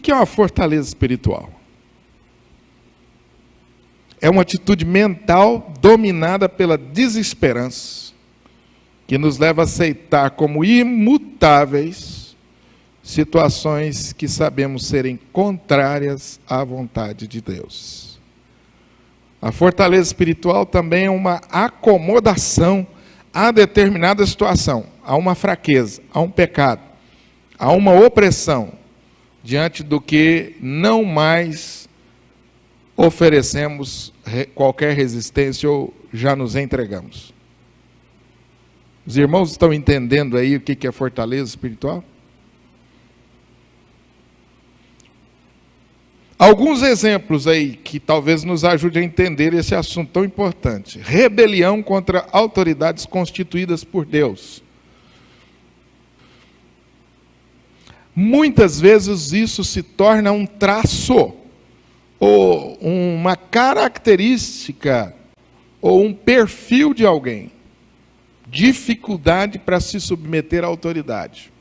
que é uma fortaleza espiritual? É uma atitude mental dominada pela desesperança, que nos leva a aceitar como imutáveis situações que sabemos serem contrárias à vontade de Deus. A fortaleza espiritual também é uma acomodação a determinada situação, a uma fraqueza, a um pecado, a uma opressão, diante do que não mais oferecemos qualquer resistência ou já nos entregamos. Os irmãos estão entendendo aí o que é fortaleza espiritual? Alguns exemplos aí que talvez nos ajude a entender esse assunto tão importante. Rebelião contra autoridades constituídas por Deus. Muitas vezes isso se torna um traço, ou uma característica, ou um perfil de alguém. Dificuldade para se submeter à autoridade.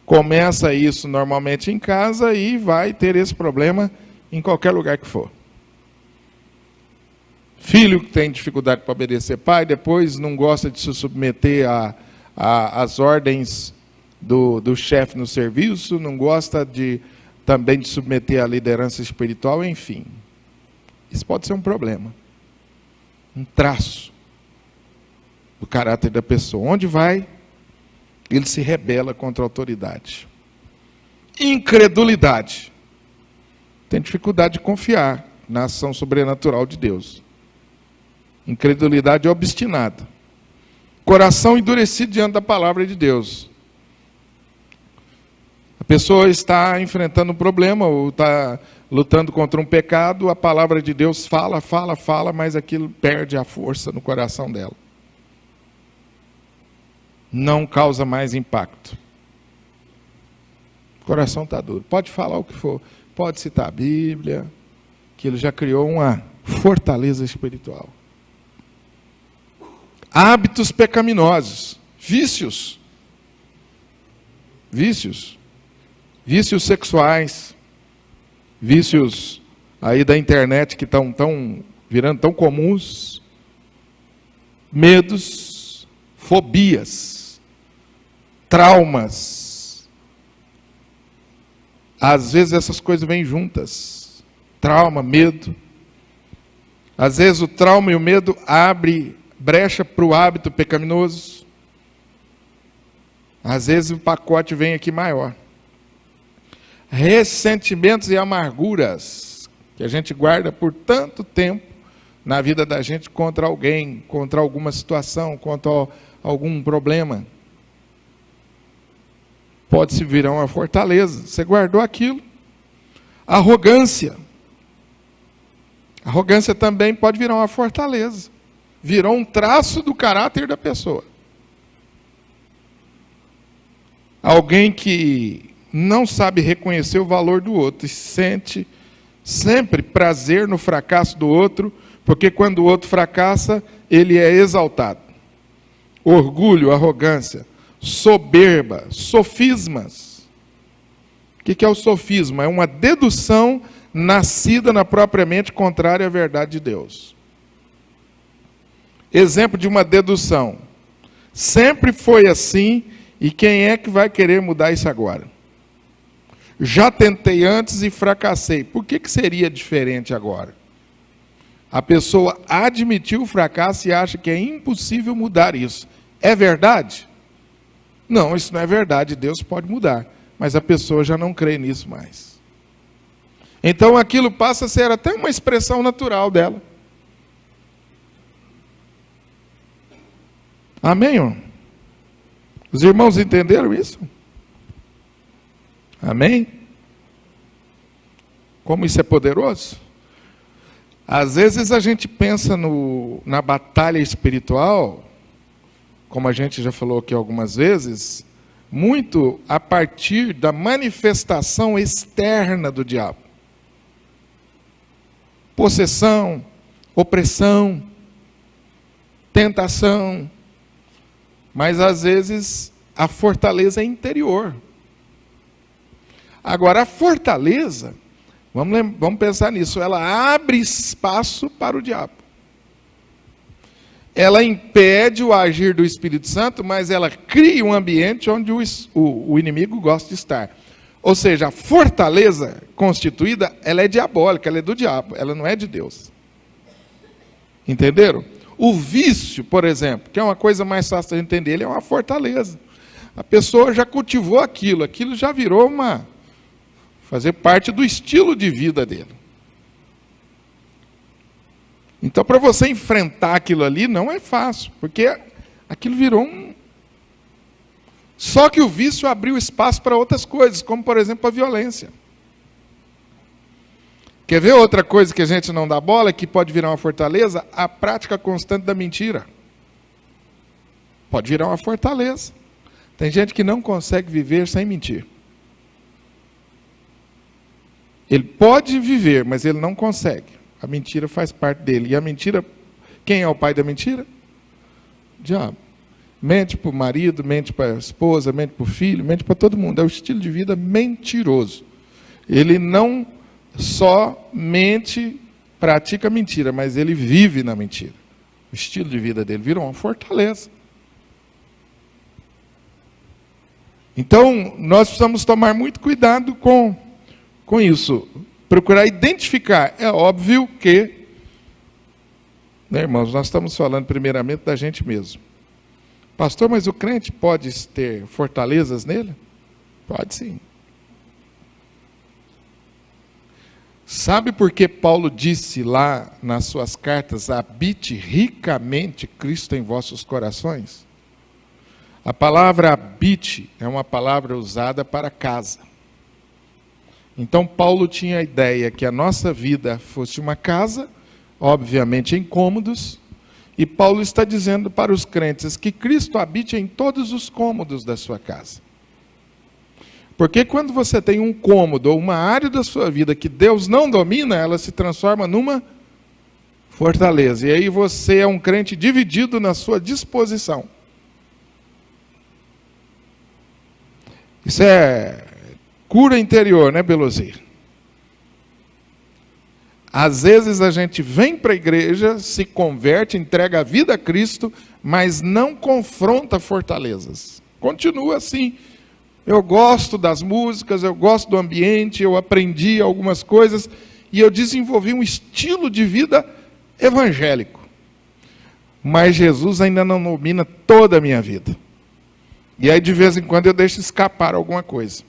Começa isso normalmente em casa e vai ter esse problema em qualquer lugar que for. Filho que tem dificuldade para obedecer pai, depois não gosta de se submeter às ordens do chefe no serviço, não gosta também de submeter à liderança espiritual, enfim. Isso pode ser um problema. Um traço do caráter da pessoa. Onde vai, ele se rebela contra a autoridade. Incredulidade. Tem dificuldade de confiar na ação sobrenatural de Deus. Incredulidade obstinada. Coração endurecido diante da palavra de Deus. A pessoa está enfrentando um problema ou está lutando contra um pecado, a palavra de Deus fala, mas aquilo perde a força no coração dela. Não causa mais impacto. O coração está duro. Pode falar o que for, pode citar a Bíblia, que ele já criou uma fortaleza espiritual. Hábitos pecaminosos, vícios sexuais, vícios aí da internet que estão virando tão comuns, medos, fobias, traumas. Às vezes essas coisas vêm juntas. Trauma, medo. Às vezes o trauma e o medo abrem brecha para o hábito pecaminoso. Às vezes o pacote vem aqui maior. Ressentimentos e amarguras que a gente guarda por tanto tempo na vida da gente contra alguém, contra alguma situação, contra algum problema. Pode se virar uma fortaleza. Você guardou aquilo. Arrogância. Arrogância também pode virar uma fortaleza. Virou um traço do caráter da pessoa. Alguém que não sabe reconhecer o valor do outro e sente sempre prazer no fracasso do outro, porque quando o outro fracassa, ele é exaltado. Orgulho, arrogância, soberba, sofismas. O que é o sofisma? É uma dedução nascida na própria mente contrária à verdade de Deus. Exemplo de uma dedução. Sempre foi assim, e quem é que vai querer mudar isso agora? Já tentei antes e fracassei. Por que seria diferente agora? A pessoa admitiu o fracasso e acha que é impossível mudar isso. É verdade? Não, isso não é verdade. Deus pode mudar. Mas a pessoa já não crê nisso mais. Então aquilo passa a ser até uma expressão natural dela. Amém, irmão? Os irmãos entenderam isso? Amém? Como isso é poderoso? Às vezes a gente pensa na batalha espiritual, como a gente já falou aqui algumas vezes, muito a partir da manifestação externa do diabo. Possessão, opressão, tentação. Mas às vezes a fortaleza é interior. Agora, a fortaleza, vamos pensar nisso, ela abre espaço para o diabo. Ela impede o agir do Espírito Santo, mas ela cria um ambiente onde o inimigo gosta de estar. Ou seja, a fortaleza constituída, ela é diabólica, ela é do diabo, ela não é de Deus. Entenderam? O vício, por exemplo, que é uma coisa mais fácil de entender, ele é uma fortaleza. A pessoa já cultivou aquilo já virou fazer parte do estilo de vida dele. Então, para você enfrentar aquilo ali, não é fácil, porque aquilo virou Só que o vício abriu espaço para outras coisas, como, por exemplo, a violência. Quer ver outra coisa que a gente não dá bola, que pode virar uma fortaleza? A prática constante da mentira. Pode virar uma fortaleza. Tem gente que não consegue viver sem mentir. Ele pode viver, mas ele não consegue. A mentira faz parte dele. E a mentira, quem é o pai da mentira? O diabo. Mente para o marido, mente para a esposa, mente para o filho, mente para todo mundo. É o estilo de vida mentiroso. Ele não só mente, pratica mentira, mas ele vive na mentira. O estilo de vida dele virou uma fortaleza. Então, nós precisamos tomar muito cuidado com isso. Procurar identificar. É óbvio que, né, irmãos, nós estamos falando primeiramente da gente mesmo. Pastor, mas o crente pode ter fortalezas nele? Pode sim. Sabe por que Paulo disse lá nas suas cartas, habite ricamente Cristo em vossos corações? A palavra habite é uma palavra usada para casa. Então, Paulo tinha a ideia que a nossa vida fosse uma casa, obviamente em cômodos, e Paulo está dizendo para os crentes que Cristo habite em todos os cômodos da sua casa. Porque quando você tem um cômodo ou uma área da sua vida que Deus não domina, ela se transforma numa fortaleza. E aí você é um crente dividido na sua disposição. Isso é cura interior, né, Belozir? Às vezes a gente vem para a igreja, se converte, entrega a vida a Cristo, mas não confronta fortalezas. Continua assim. Eu gosto das músicas, eu gosto do ambiente, eu aprendi algumas coisas e eu desenvolvi um estilo de vida evangélico. Mas Jesus ainda não domina toda a minha vida. E aí de vez em quando eu deixo escapar alguma coisa.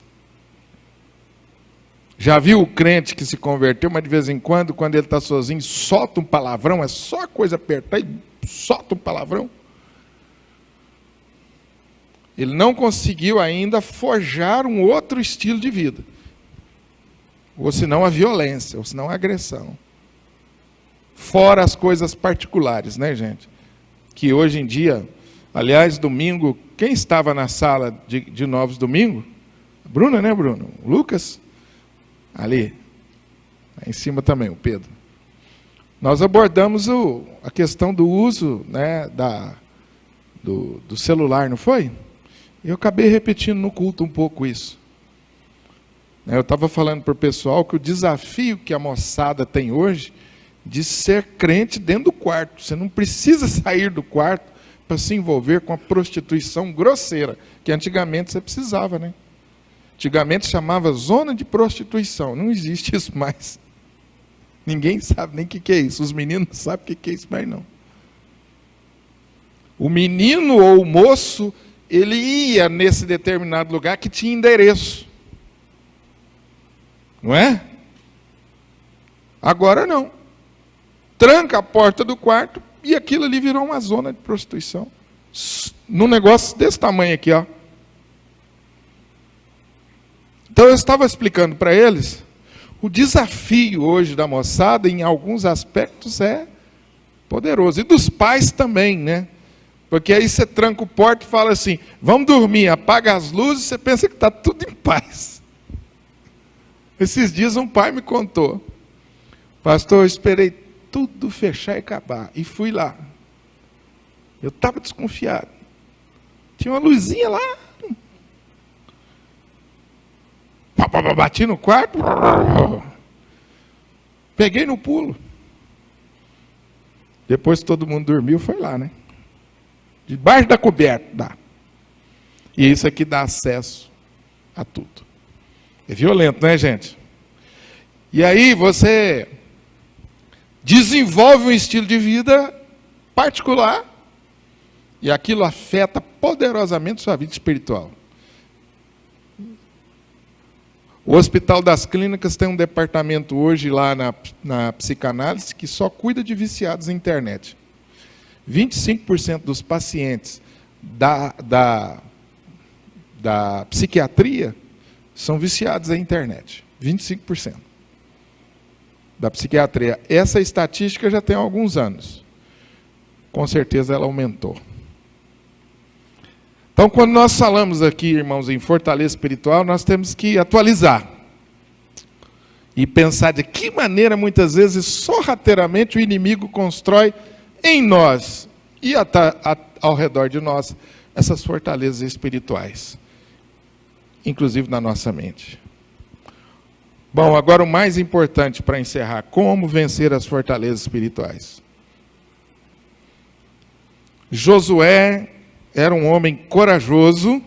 Já viu o crente que se converteu, mas de vez em quando ele está sozinho, solta um palavrão, é só a coisa apertar e solta um palavrão? Ele não conseguiu ainda forjar um outro estilo de vida. Ou senão a violência, ou senão a agressão. Fora as coisas particulares, né, gente? Que hoje em dia, aliás, domingo, quem estava na sala de Novos Domingo? Bruna, né, Bruno? Lucas? Ali em cima também, o Pedro. Nós abordamos a questão do uso, né, do celular, não foi? Eu acabei repetindo no culto um pouco isso. Eu estava falando para o pessoal que o desafio que a moçada tem hoje de ser crente dentro do quarto. Você não precisa sair do quarto para se envolver com a prostituição grosseira, que antigamente você precisava, né? Antigamente chamava zona de prostituição. Não existe isso mais. Ninguém sabe nem o que é isso. Os meninos não sabem o que é isso mais não. O menino ou o moço, ele ia nesse determinado lugar que tinha endereço. Não é? Agora não. Tranca a porta do quarto e aquilo ali virou uma zona de prostituição. Num negócio desse tamanho aqui, ó. Então eu estava explicando para eles, o desafio hoje da moçada, em alguns aspectos, é poderoso. E dos pais também, né? Porque aí você tranca o porta e fala assim, vamos dormir, apaga as luzes, você pensa que está tudo em paz. Esses dias um pai me contou, pastor, eu esperei tudo fechar e acabar, e fui lá. Eu estava desconfiado. Tinha uma luzinha lá. Pá, pá, bati no quarto, peguei no pulo. Depois que todo mundo dormiu, foi lá, né? Debaixo da coberta. E isso aqui dá acesso a tudo. É violento, né, gente? E aí você desenvolve um estilo de vida particular e aquilo afeta poderosamente sua vida espiritual. O Hospital das Clínicas tem um departamento hoje lá na psicanálise que só cuida de viciados em internet. 25% dos pacientes da psiquiatria são viciados em internet. 25% da psiquiatria. Essa estatística já tem alguns anos. Com certeza ela aumentou. Então, quando nós falamos aqui, irmãos, em fortaleza espiritual, nós temos que atualizar. E pensar de que maneira, muitas vezes, sorrateiramente, o inimigo constrói em nós e ao redor de nós essas fortalezas espirituais. Inclusive na nossa mente. Bom, agora o mais importante para encerrar. Como vencer as fortalezas espirituais? Josué era um homem corajoso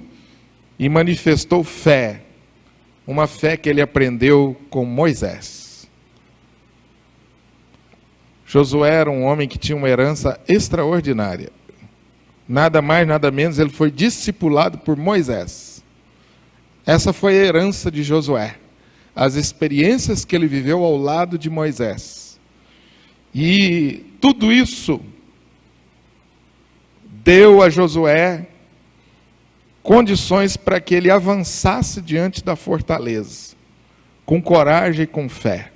e manifestou fé. Uma fé que ele aprendeu com Moisés. Josué era um homem que tinha uma herança extraordinária. Nada mais, nada menos, ele foi discipulado por Moisés. Essa foi a herança de Josué. As experiências que ele viveu ao lado de Moisés. E tudo isso deu a Josué condições para que ele avançasse diante da fortaleza, com coragem e com fé.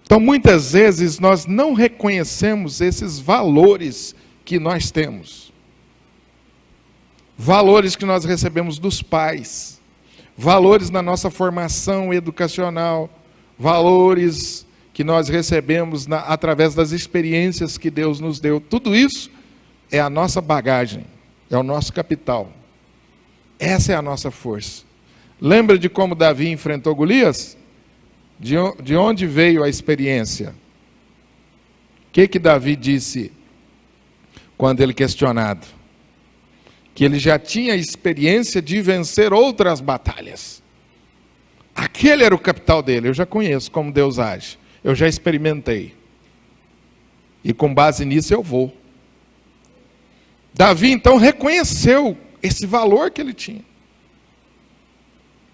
Então, muitas vezes, nós não reconhecemos esses valores que nós temos. Valores que nós recebemos dos pais, valores na nossa formação educacional, valores que nós recebemos através das experiências que Deus nos deu. Tudo isso é a nossa bagagem, é o nosso capital. Essa é a nossa força. Lembra de como Davi enfrentou Golias? De onde veio a experiência? O que Davi disse quando ele questionado? Que ele já tinha experiência de vencer outras batalhas. Aquele era o capital dele. Eu já conheço como Deus age. Eu já experimentei. E com base nisso eu vou. Davi então reconheceu esse valor que ele tinha.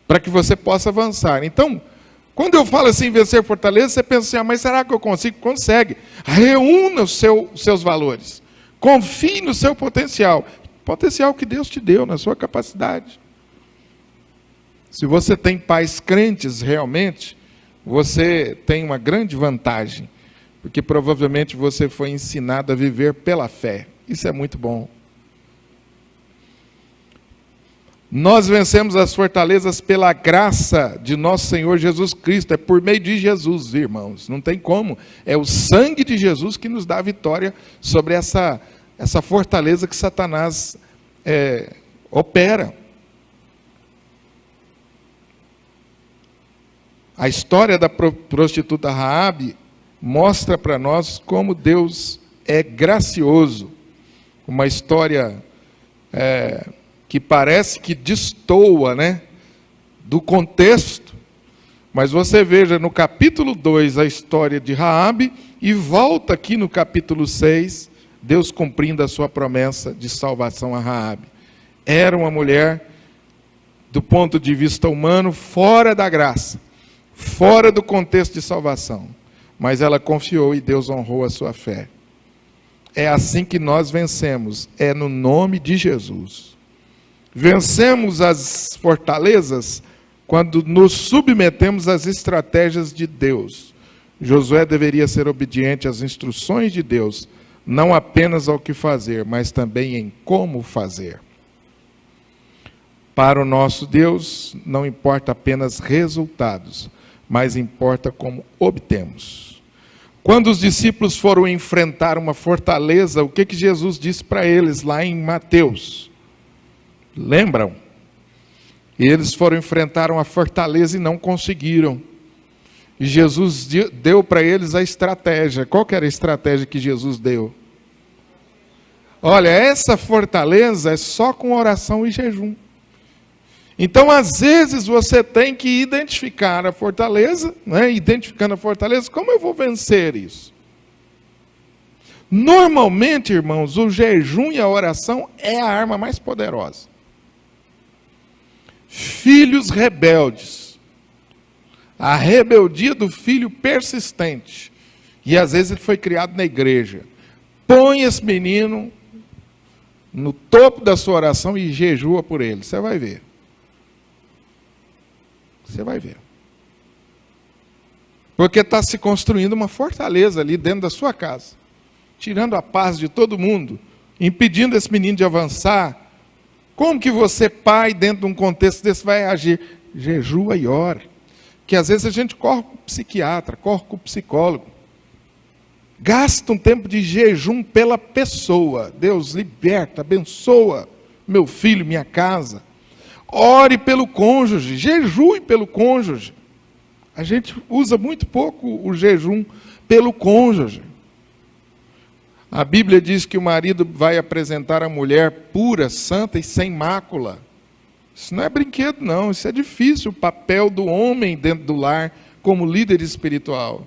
Para que você possa avançar. Então, quando eu falo assim, vencer fortaleza, você pensa assim, mas será que eu consigo? Consegue. Reúna os seus valores. Confie no seu potencial. Potencial que Deus te deu, na sua capacidade. Se você tem pais crentes realmente, você tem uma grande vantagem. Porque provavelmente você foi ensinado a viver pela fé. Isso é muito bom. Nós vencemos as fortalezas pela graça de nosso Senhor Jesus Cristo. É por meio de Jesus, irmãos. Não tem como. É o sangue de Jesus que nos dá a vitória sobre essa fortaleza que Satanás opera. A história da prostituta Raabe mostra para nós como Deus é gracioso. Uma história que parece que destoa, né, do contexto, mas você veja no capítulo 2 a história de Raabe e volta aqui no capítulo 6, Deus cumprindo a sua promessa de salvação a Raabe. Era uma mulher, do ponto de vista humano, fora da graça, fora do contexto de salvação, mas ela confiou e Deus honrou a sua fé. É assim que nós vencemos, é no nome de Jesus. Vencemos as fortalezas quando nos submetemos às estratégias de Deus. Josué deveria ser obediente às instruções de Deus, não apenas ao que fazer, mas também em como fazer. Para o nosso Deus, não importa apenas resultados, mas importa como obtemos. Quando os discípulos foram enfrentar uma fortaleza, o que Jesus disse para eles lá em Mateus? Lembram? E eles enfrentaram a fortaleza e não conseguiram. E Jesus deu para eles a estratégia. Qual que era a estratégia que Jesus deu? Olha, essa fortaleza é só com oração e jejum. Então, às vezes, você tem que identificar a fortaleza, né? Identificando a fortaleza, como eu vou vencer isso? Normalmente, irmãos, o jejum e a oração é a arma mais poderosa. Filhos rebeldes. A rebeldia do filho persistente. E às vezes ele foi criado na igreja. Põe esse menino no topo da sua oração e jejua por ele. Você vai ver. Você vai ver. Porque está se construindo uma fortaleza ali dentro da sua casa. Tirando a paz de todo mundo. Impedindo esse menino de avançar. Como que você, pai, dentro de um contexto desse, vai agir? Jejua e ora. Que às vezes a gente corre com o psiquiatra, corre com o psicólogo. Gasta um tempo de jejum pela pessoa. Deus, liberta, abençoa meu filho, minha casa. Ore pelo cônjuge, jejue pelo cônjuge. A gente usa muito pouco o jejum pelo cônjuge. A Bíblia diz que o marido vai apresentar a mulher pura, santa e sem mácula. Isso não é brinquedo, não. Isso é difícil, o papel do homem dentro do lar como líder espiritual.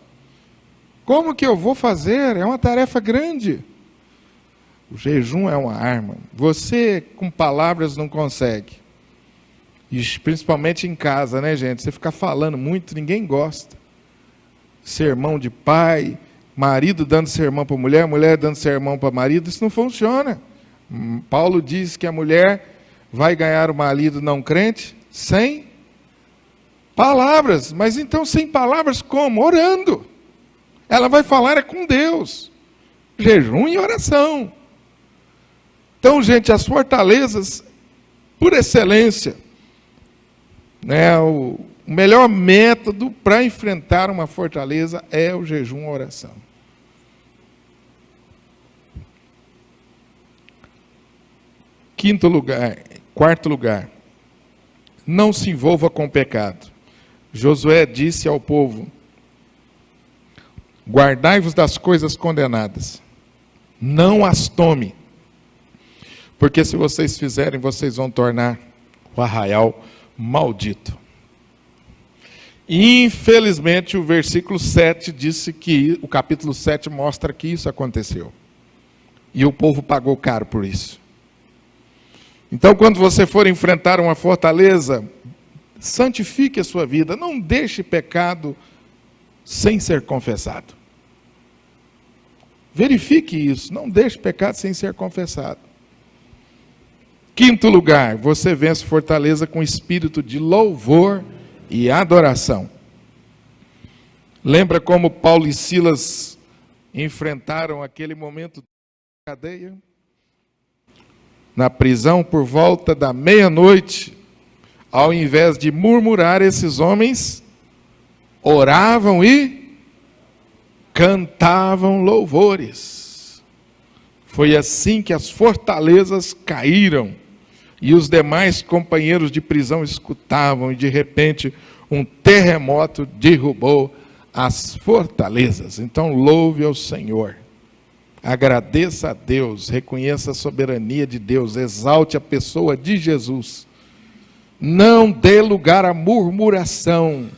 Como que eu vou fazer? É uma tarefa grande. O jejum é uma arma. Você, com palavras, não consegue. E principalmente em casa, né, gente? Você ficar falando muito, ninguém gosta. Sermão de pai, marido dando sermão para mulher, mulher dando sermão para marido, isso não funciona. Paulo diz que a mulher vai ganhar o marido não crente sem palavras. Mas então sem palavras como? Orando. Ela vai falar é com Deus. Jejum e oração. Então, gente, as fortalezas, por excelência, né, o melhor método para enfrentar uma fortaleza é o jejum e a oração. Quarto lugar, não se envolva com o pecado. Josué disse ao povo: guardai-vos das coisas condenadas, não as tome, porque se vocês fizerem, vocês vão tornar o arraial maldito. Infelizmente, o versículo 7 disse que, o capítulo 7 mostra que isso aconteceu. E o povo pagou caro por isso. Então, quando você for enfrentar uma fortaleza, santifique a sua vida, não deixe pecado sem ser confessado. Verifique isso, não deixe pecado sem ser confessado. Quinto lugar, você vence fortaleza com espírito de louvor e adoração. Lembra como Paulo e Silas enfrentaram aquele momento de cadeia? Na prisão, por volta da meia-noite, ao invés de murmurar, esses homens oravam e cantavam louvores. Foi assim que as fortalezas caíram. E os demais companheiros de prisão escutavam, e de repente um terremoto derrubou as fortalezas. Então louve ao Senhor, agradeça a Deus, reconheça a soberania de Deus, exalte a pessoa de Jesus. Não dê lugar à murmuração.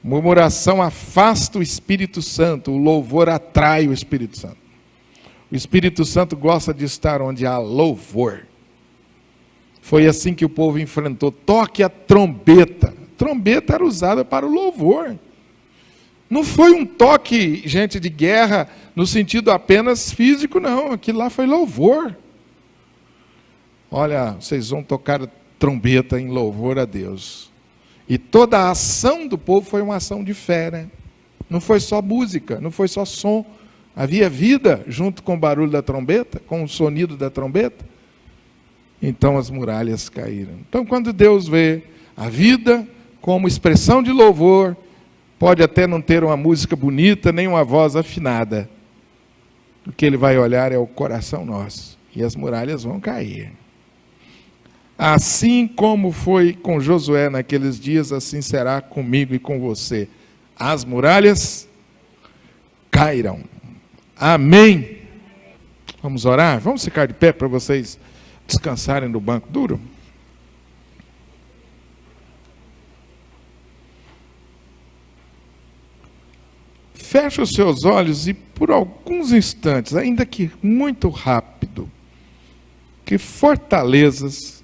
Murmuração afasta o Espírito Santo, o louvor atrai o Espírito Santo. O Espírito Santo gosta de estar onde há louvor. Foi assim que o povo enfrentou. Toque a trombeta. A trombeta era usada para o louvor. Não foi um toque, gente, de guerra, no sentido apenas físico, não. Aquilo lá foi louvor. Olha, vocês vão tocar a trombeta em louvor a Deus. E toda a ação do povo foi uma ação de fé, né? Não foi só música, não foi só som. Havia vida junto com o barulho da trombeta, com o sonido da trombeta. Então as muralhas caíram. Então, quando Deus vê a vida como expressão de louvor, pode até não ter uma música bonita, nem uma voz afinada. O que Ele vai olhar é o coração nosso. E as muralhas vão cair. Assim como foi com Josué naqueles dias, assim será comigo e com você. As muralhas cairão. Amém. Vamos orar? Vamos ficar de pé para vocês descansarem no banco duro? Feche os seus olhos e por alguns instantes, ainda que muito rápido, que fortalezas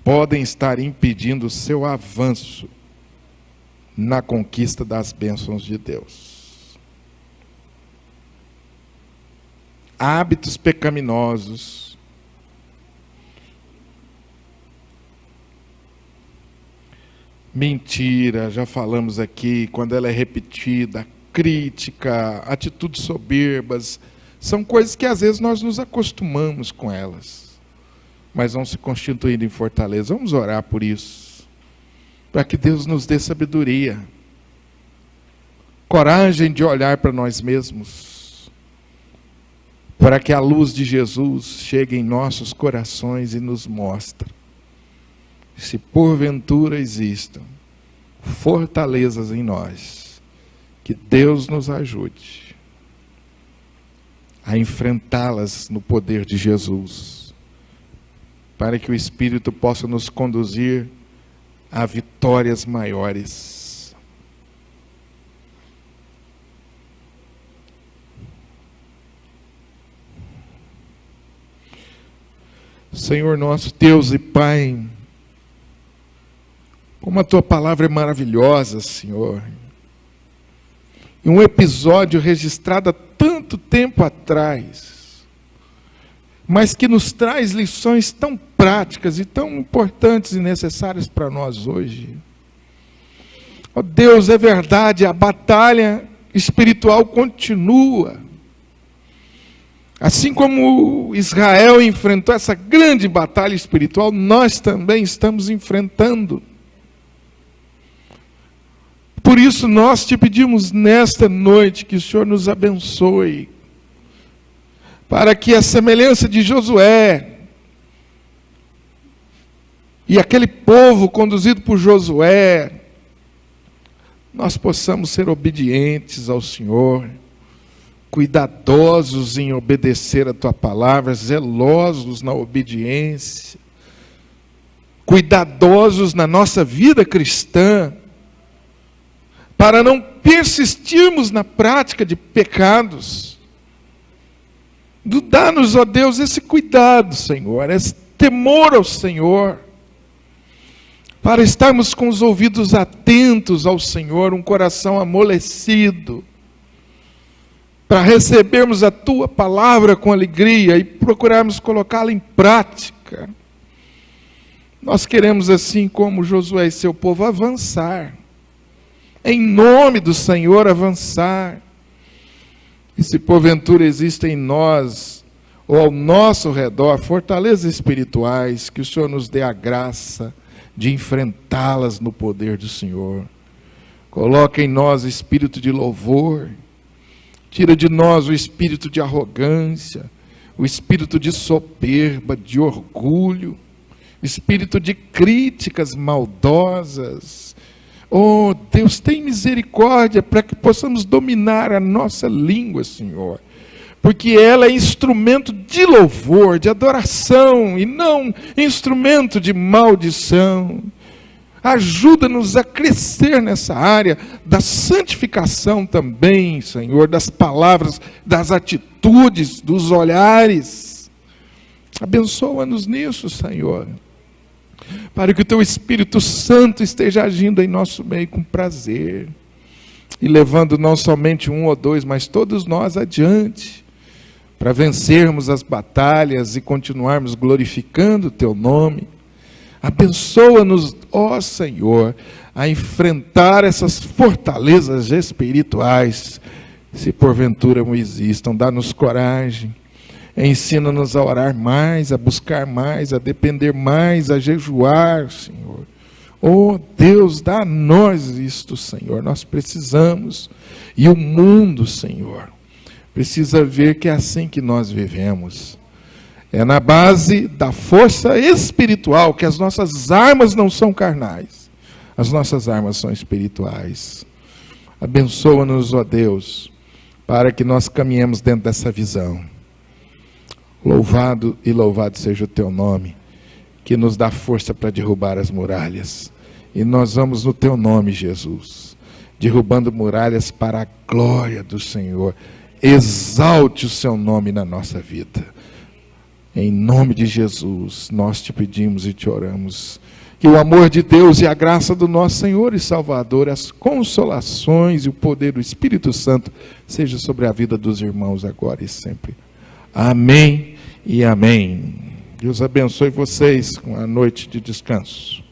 podem estar impedindo o seu avanço na conquista das bênçãos de Deus. Hábitos pecaminosos, mentira, já falamos aqui, quando ela é repetida, crítica, atitudes soberbas, são coisas que às vezes nós nos acostumamos com elas, mas vão se constituindo em fortaleza. Vamos orar por isso, para que Deus nos dê sabedoria, coragem de olhar para nós mesmos, para que a luz de Jesus chegue em nossos corações e nos mostre se porventura existam fortalezas em nós. Que Deus nos ajude a enfrentá-las no poder de Jesus, para que o Espírito possa nos conduzir a vitórias maiores. Senhor nosso Deus e Pai, como a Tua palavra é maravilhosa, Senhor. E um episódio registrado há tanto tempo atrás, mas que nos traz lições tão práticas e tão importantes e necessárias para nós hoje. Ó Deus, é verdade, a batalha espiritual continua. Assim como Israel enfrentou essa grande batalha espiritual, nós também estamos enfrentando. Por isso nós te pedimos nesta noite que o Senhor nos abençoe, para que a semelhança de Josué, e aquele povo conduzido por Josué, nós possamos ser obedientes ao Senhor, cuidadosos em obedecer a Tua palavra, zelosos na obediência, cuidadosos na nossa vida cristã, para não persistirmos na prática de pecados. Dá-nos, ó Deus, esse cuidado, Senhor, esse temor ao Senhor, para estarmos com os ouvidos atentos ao Senhor, um coração amolecido, para recebermos a Tua palavra com alegria e procurarmos colocá-la em prática. Nós queremos, assim como Josué e seu povo, avançar. Em nome do Senhor, avançar. E se porventura existem em nós, ou ao nosso redor, fortalezas espirituais, que o Senhor nos dê a graça de enfrentá-las no poder do Senhor. Coloca em nós espírito de louvor, tira de nós o espírito de arrogância, o espírito de soberba, de orgulho, espírito de críticas maldosas. Oh, Deus, tem misericórdia para que possamos dominar a nossa língua, Senhor. Porque ela é instrumento de louvor, de adoração, e não instrumento de maldição. Ajuda-nos a crescer nessa área da santificação também, Senhor, das palavras, das atitudes, dos olhares. Abençoa-nos nisso, Senhor, para que o Teu Espírito Santo esteja agindo em nosso meio com prazer, e levando não somente um ou dois, mas todos nós adiante, para vencermos as batalhas e continuarmos glorificando o Teu nome. Abençoa-nos, ó Senhor, a enfrentar essas fortalezas espirituais, se porventura não existam. Dá-nos coragem. Ensina-nos a orar mais, a buscar mais, a depender mais, a jejuar, Senhor. Oh Deus, dá a nós isto, Senhor, nós precisamos. E o mundo, Senhor, precisa ver que é assim que nós vivemos. É na base da força espiritual que as nossas armas não são carnais. As nossas armas são espirituais. Abençoa-nos, ó Deus, para que nós caminhemos dentro dessa visão. Louvado e louvado seja o teu nome, que nos dá força para derrubar as muralhas. E nós vamos no teu nome, Jesus, derrubando muralhas para a glória do Senhor. Exalte o seu nome na nossa vida. Em nome de Jesus, nós te pedimos e te oramos. Que o amor de Deus e a graça do nosso Senhor e Salvador, as consolações e o poder do Espírito Santo, seja sobre a vida dos irmãos agora e sempre. Amém e amém. Deus abençoe vocês com a noite de descanso.